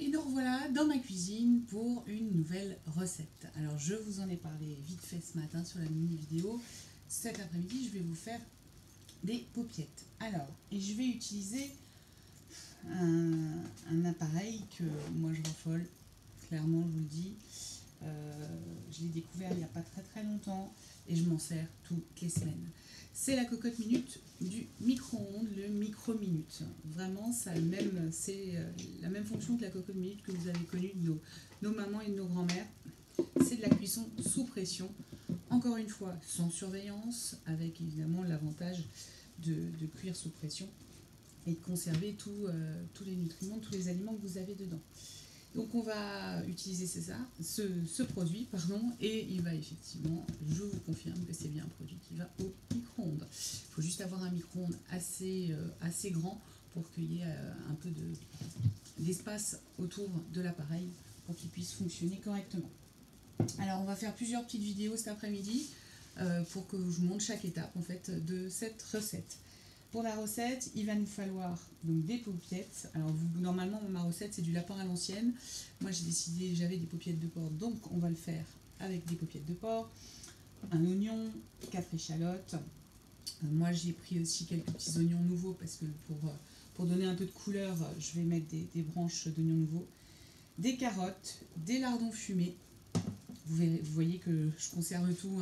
Et nous revoilà dans ma cuisine pour une nouvelle recette. Alors je vous en ai parlé vite fait ce matin sur la mini vidéo. Cet après-midi je vais vous faire des paupiètes. Alors, et je vais utiliser un appareil que moi je raffole, clairement je vous le dis. Je l'ai découvert il n'y a pas très longtemps et je m'en sers toutes les semaines. C'est la cocotte minute du micro-ondes, le micro-minute. Vraiment, c'est la même fonction que la cocotte minute que vous avez connue de nos mamans et de nos grands-mères. C'est de la cuisson sous pression, encore une fois sans surveillance, avec évidemment l'avantage de cuire sous pression et de conserver tous les nutriments, tous les aliments que vous avez dedans. Donc on va utiliser ce produit, et il va effectivement, je vous confirme que c'est bien un produit qui va au micro-ondes. Il faut juste avoir un micro-ondes assez grand pour qu'il y ait un peu d'espace autour de l'appareil pour qu'il puisse fonctionner correctement. Alors on va faire plusieurs petites vidéos cet après-midi pour que je vous montre chaque étape en fait de cette recette. Pour la recette, il va nous falloir donc des paupiètes. Alors normalement ma recette c'est du lapin à l'ancienne. Moi j'avais des paupiètes de porc, donc on va le faire avec des paupiètes de porc. Un oignon, 4 échalotes. Moi j'ai pris aussi quelques petits oignons nouveaux parce que pour donner un peu de couleur, je vais mettre des branches d'oignons nouveaux. Des carottes, des lardons fumés. Vous voyez que je conserve tout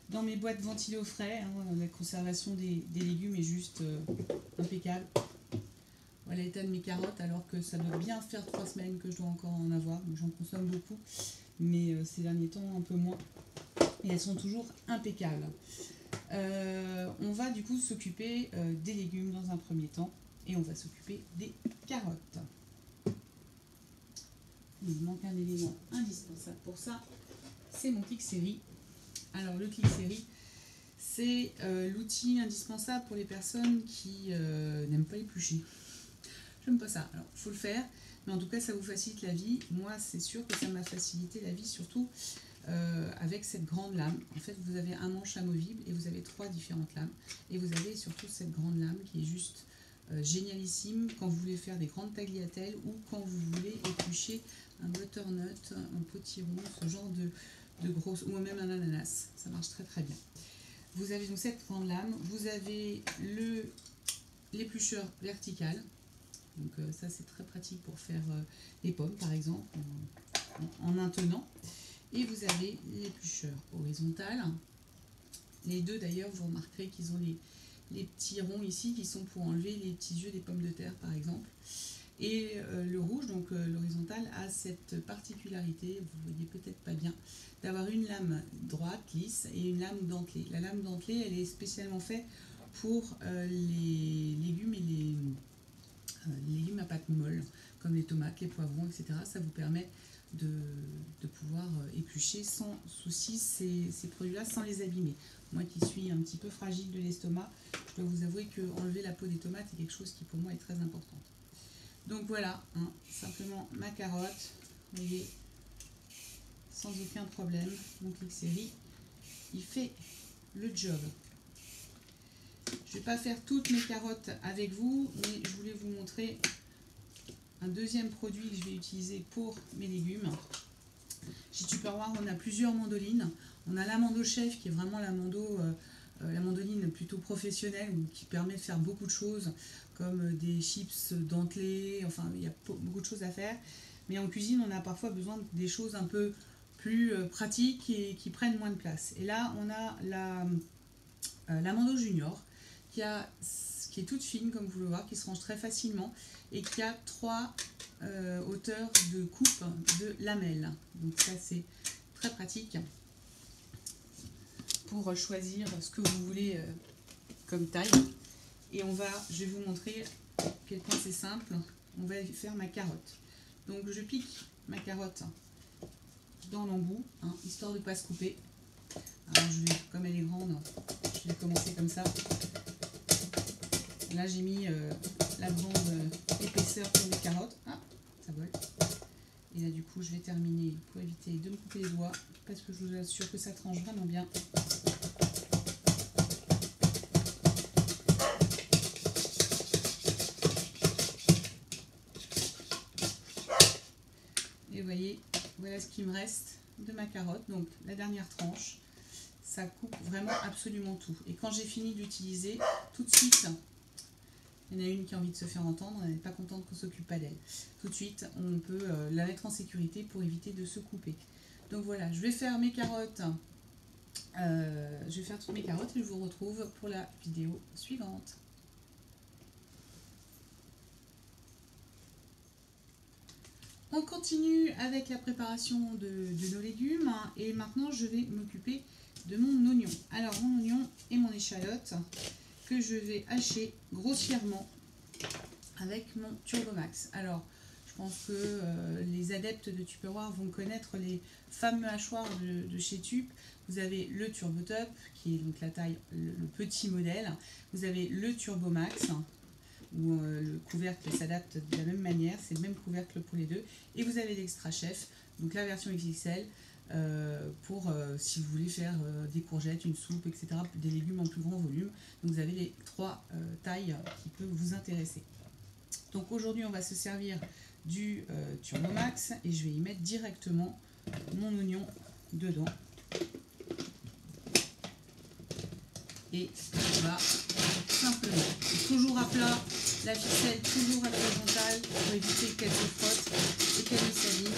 dans mes boîtes ventilées au frais. La conservation des légumes est juste impeccable. Voilà l'état de mes carottes, alors que ça doit bien faire 3 semaines que je dois encore en avoir. J'en consomme beaucoup, mais ces derniers temps un peu moins. Et elles sont toujours impeccables. On va du coup s'occuper des légumes dans un premier temps. Et on va s'occuper des carottes. Il manque un élément indispensable pour ça. C'est mon clic-série. Alors le clic-série, c'est l'outil indispensable pour les personnes qui n'aiment pas éplucher. J'aime pas ça. Alors il faut le faire, mais en tout cas ça vous facilite la vie. Moi c'est sûr que ça m'a facilité la vie, surtout avec cette grande lame. En fait vous avez un manche amovible et vous avez 3 différentes lames. Et vous avez surtout cette grande lame qui est juste génialissime quand vous voulez faire des grandes tagliatelles ou quand vous voulez éplucher un butternut, un potiron, ce genre de grosses, ou même un ananas, ça marche très bien. Vous avez donc cette grande lame, vous avez l'éplucheur vertical, donc ça c'est très pratique pour faire les pommes par exemple, en un tenant, et vous avez l'éplucheur horizontal. Les deux d'ailleurs, vous remarquerez qu'ils ont les petits ronds ici qui sont pour enlever les petits yeux des pommes de terre par exemple. Et le rouge, donc l'horizontal, a cette particularité, vous voyez peut-être pas bien, d'avoir une lame droite, lisse, et une lame dentelée. La lame dentelée, elle est spécialement faite pour les légumes et les légumes à pâte molle, comme les tomates, les poivrons, etc. Ça vous permet de pouvoir éplucher sans souci ces produits-là, sans les abîmer. Moi qui suis un petit peu fragile de l'estomac, je dois vous avouer que enlever la peau des tomates est quelque chose qui pour moi est très important. Donc voilà, simplement ma carotte, vous voyez, sans aucun problème, mon clic-série, il fait le job. Je ne vais pas faire toutes mes carottes avec vous, mais je voulais vous montrer un deuxième produit que je vais utiliser pour mes légumes. Chez Tupperware, on a plusieurs mandolines. On a la mando chef qui est vraiment la mandoline plutôt professionnelle qui permet de faire beaucoup de choses comme des chips dentelés, enfin il y a beaucoup de choses à faire. Mais en cuisine, on a parfois besoin des choses un peu plus pratiques et qui prennent moins de place. Et là, on a la mando junior qui est toute fine comme vous pouvez le voir, qui se range très facilement et qui a 3 hauteurs de coupe de lamelles. Donc ça c'est très pratique pour choisir ce que vous voulez comme taille. Et je vais vous montrer à quel point c'est simple. On va faire ma carotte. Donc je pique ma carotte dans l'embout, histoire de ne pas se couper. Alors comme elle est grande, je vais commencer comme ça. Là j'ai mis la grande épaisseur pour mes carottes. Ah, ça vole. Et là du coup je vais terminer pour éviter de me couper les doigts parce que je vous assure que ça tranche vraiment bien. voilà ce qu'il me reste de ma carotte. Donc la dernière tranche, ça coupe vraiment absolument tout. Et quand j'ai fini d'utiliser, tout de suite, il y en a une qui a envie de se faire entendre, elle n'est pas contente qu'on ne s'occupe pas d'elle. Tout de suite, on peut la mettre en sécurité pour éviter de se couper. Donc voilà, je vais faire mes carottes. Je vais faire toutes mes carottes et je vous retrouve pour la vidéo suivante. On continue avec la préparation de nos légumes et maintenant je vais m'occuper de mon oignon. Alors mon oignon et mon échalote que je vais hacher grossièrement avec mon Turbomax. Alors je pense que les adeptes de Tupperware vont connaître les fameux hachoirs de chez Tup. Vous avez le TurboTop qui est donc la taille, le petit modèle. Vous avez le Turbomax où le couvercle s'adapte de la même manière, c'est le même couvercle pour les deux. Et vous avez l'Extra Chef, donc la version XXL, pour si vous voulez faire des courgettes, une soupe, etc., des légumes en plus grand volume. Donc vous avez les trois tailles qui peuvent vous intéresser. Donc aujourd'hui on va se servir du Turbomax et je vais y mettre directement mon oignon dedans. Et on va simplement, toujours à plat, la ficelle toujours à l'horizontale pour éviter qu'elle se frotte et qu'elle ne s'aligne.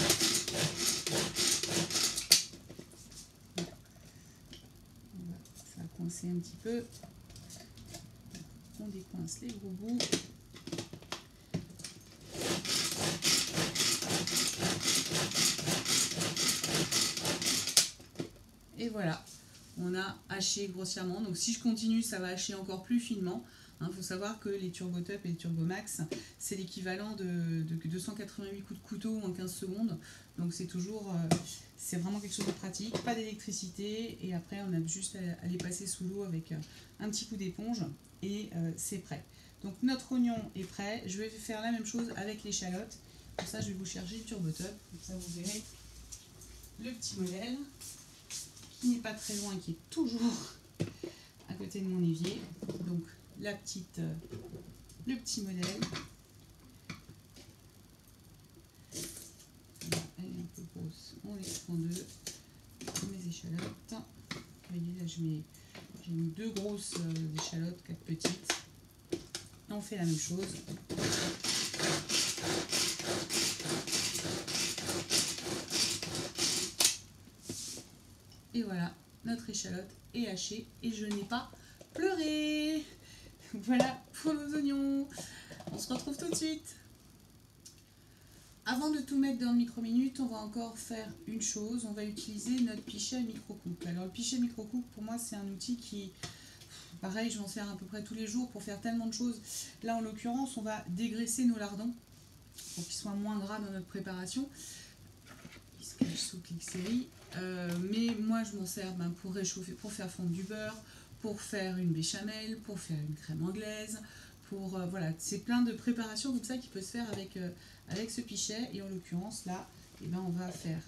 Ça a coincé un petit peu. On décoince les gros bouts. Et voilà. On a haché grossièrement, donc si je continue ça va hacher encore plus finement. Il faut savoir que les TurboTop et les Turbomax c'est l'équivalent de 288 coups de couteau en 15 secondes, donc c'est toujours, c'est vraiment quelque chose de pratique, pas d'électricité et après on a juste à les passer sous l'eau avec un petit coup d'éponge et c'est prêt. Donc notre oignon est prêt, je vais faire la même chose avec l'échalote, pour ça je vais vous chercher le TurboTop, comme ça vous verrez le petit modèle qui n'est pas très loin, qui est toujours à côté de mon évier. Donc le petit modèle. Voilà, elle est un peu grosse, on les prend deux. Mes échalotes. Vous voyez là j'ai mis deux grosses échalotes, quatre petites. Et on fait la même chose. Et voilà, notre échalote est hachée et je n'ai pas pleuré. Voilà pour nos oignons. On se retrouve tout de suite. Avant de tout mettre dans le micro-minute, on va encore faire une chose. On va utiliser notre pichet à micro-coupe. Alors le pichet micro-coupe, pour moi, c'est un outil qui, pareil, je m'en sers à peu près tous les jours pour faire tellement de choses. Là, en l'occurrence, on va dégraisser nos lardons pour qu'ils soient moins gras dans notre préparation. Ils se cachent sous Clic Série. Mais moi je m'en sers pour réchauffer, pour faire fondre du beurre, pour faire une béchamel, pour faire une crème anglaise, pour voilà, c'est plein de préparations comme ça qui peut se faire avec ce pichet. Et en l'occurrence là, eh ben, on va faire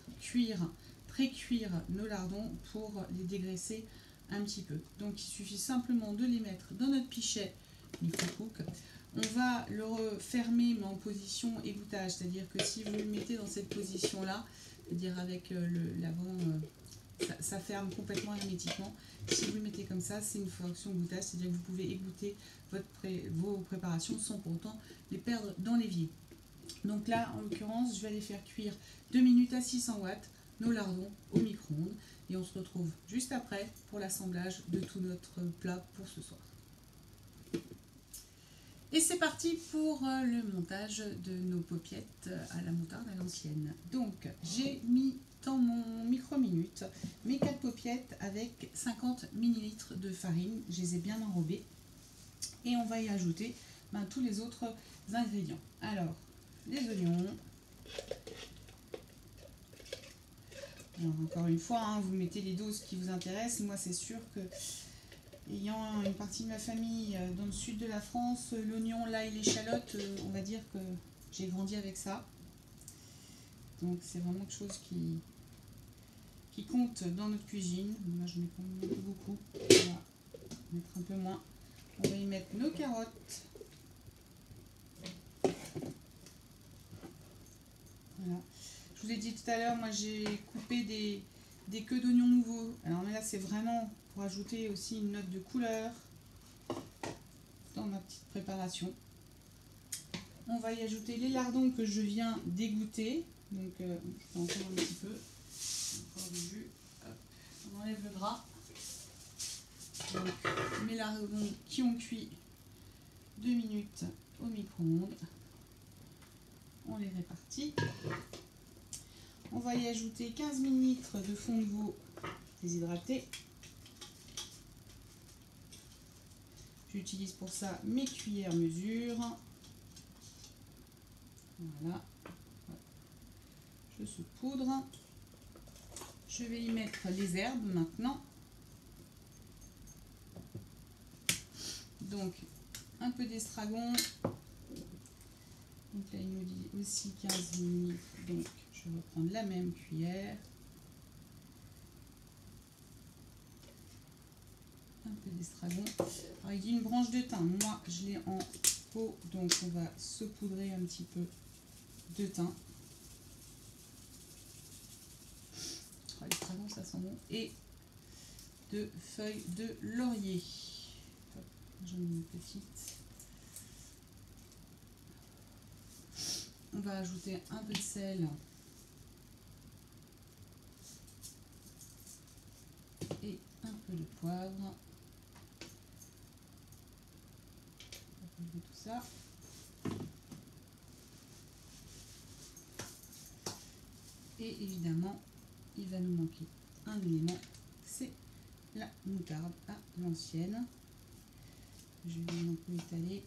pré-cuire nos lardons pour les dégraisser un petit peu. Donc il suffit simplement de les mettre dans notre pichet micro-cook. On va le refermer mais en position égouttage, c'est-à-dire que si vous le mettez dans cette position là, c'est-à-dire avec l'avant, ça ferme complètement hermétiquement. Si vous le mettez comme ça, c'est une fonction gouttage, c'est-à-dire que vous pouvez égoutter vos préparations sans pour autant les perdre dans l'évier. Donc là, en l'occurrence, je vais aller faire cuire 2 minutes à 600 watts nos lardons au micro-ondes et on se retrouve juste après pour l'assemblage de tout notre plat pour ce soir. Et c'est parti pour le montage de nos paupiettes à la moutarde à l'ancienne. Donc j'ai mis dans mon micro-minute mes 4 paupiettes avec 50 ml de farine. Je les ai bien enrobées. Et on va y ajouter tous les autres ingrédients. Alors, les oignons. Alors, encore une fois, vous mettez les doses qui vous intéressent. Moi, c'est sûr que ayant une partie de ma famille dans le sud de la France, l'oignon, l'ail, l'échalote, on va dire que j'ai grandi avec ça. Donc c'est vraiment quelque chose qui compte dans notre cuisine. Moi je mets pas beaucoup, on va mettre un peu moins. On va y mettre nos carottes. Voilà. Je Je vous ai dit tout à l'heure, moi j'ai coupé des queues d'oignons nouveaux. Alors là, c'est vraiment pour ajouter aussi une note de couleur dans ma petite préparation. On va y ajouter les lardons que je viens d'égoutter. Donc, je peux encore un petit peu. Encore du jus. Hop. On enlève le gras. Donc, mes lardons qui ont cuit 2 minutes au micro-ondes. On les répartit. On va y ajouter 15 ml de fond de veau déshydraté. J'utilise pour ça mes cuillères mesure. Voilà. Je saupoudre. Je vais y mettre les herbes maintenant. Donc, un peu d'estragon. Donc là, il nous dit aussi 15 ml. Donc, je vais reprendre la même cuillère. Un peu d'estragon. Alors, il dit une branche de thym. Moi, je l'ai en pot. Donc, on va saupoudrer un petit peu de thym. L'estragon, ça sent bon. Et de feuilles de laurier. J'en ai une petite. On va ajouter un peu de sel et un peu de poivre. On va relever tout ça. Et évidemment, il va nous manquer un élément, c'est la moutarde à l'ancienne. Je vais un peu étaler.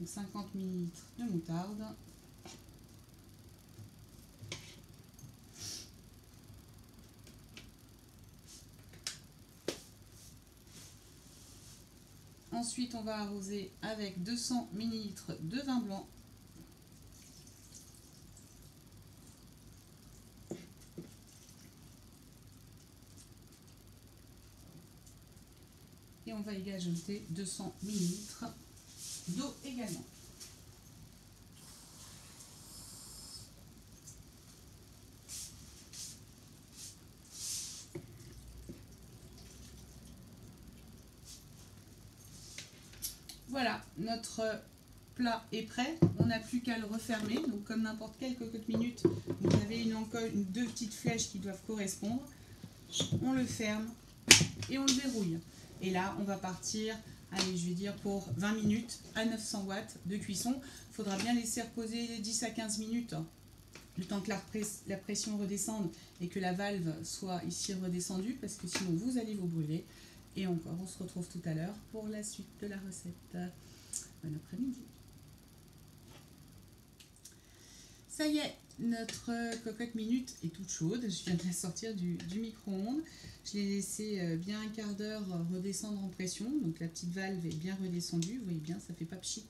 Donc 50 ml de moutarde. Ensuite, on va arroser avec 200 ml de vin blanc. Et on va y ajouter 200 ml d'eau également. Voilà, notre plat est prêt. On n'a plus qu'à le refermer. Donc comme n'importe quelle cocotte minute, vous avez deux petites flèches qui doivent correspondre. On le ferme et on le verrouille. Et là, on va partir, allez, je vais dire pour 20 minutes à 900 watts de cuisson. Il faudra bien laisser reposer les 10 à 15 minutes, le temps que la pression redescende et que la valve soit ici redescendue, parce que sinon vous allez vous brûler. Et encore, on se retrouve tout à l'heure pour la suite de la recette. Bon après-midi. Ça y est, notre cocotte minute est toute chaude. Je viens de la sortir du micro-ondes. Je l'ai laissé bien un quart d'heure redescendre en pression. Donc la petite valve est bien redescendue. Vous voyez bien, ça fait pas pchit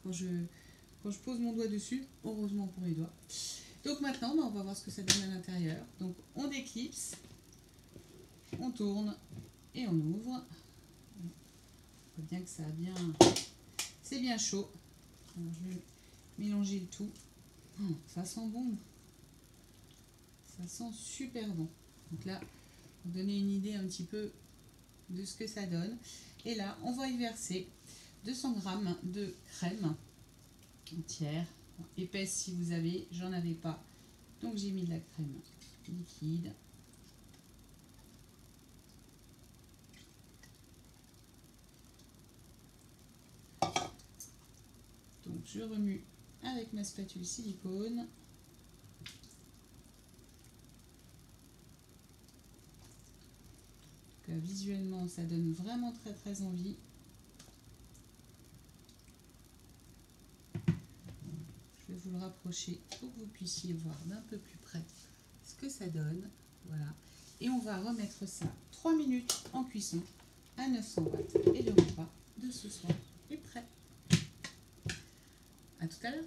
quand je pose mon doigt dessus. Heureusement pour les doigts. Donc maintenant, on va voir ce que ça donne à l'intérieur. Donc on déclipse, on tourne et on ouvre. On voit bien que ça a bien... C'est bien chaud. Alors, je vais mélanger le tout. Ça sent bon. Ça sent super bon. Donc là, pour donner une idée un petit peu de ce que ça donne. Et là, on va y verser 200 g de crème entière, épaisse si vous avez. J'en avais pas. Donc j'ai mis de la crème liquide. Donc je remue avec ma spatule silicone. Donc, visuellement, ça donne vraiment très très envie. Je vais vous le rapprocher pour que vous puissiez voir d'un peu plus près ce que ça donne. Voilà. Et on va remettre ça 3 minutes en cuisson à 900 watts. Et le repas de ce soir est prêt. À tout à l'heure.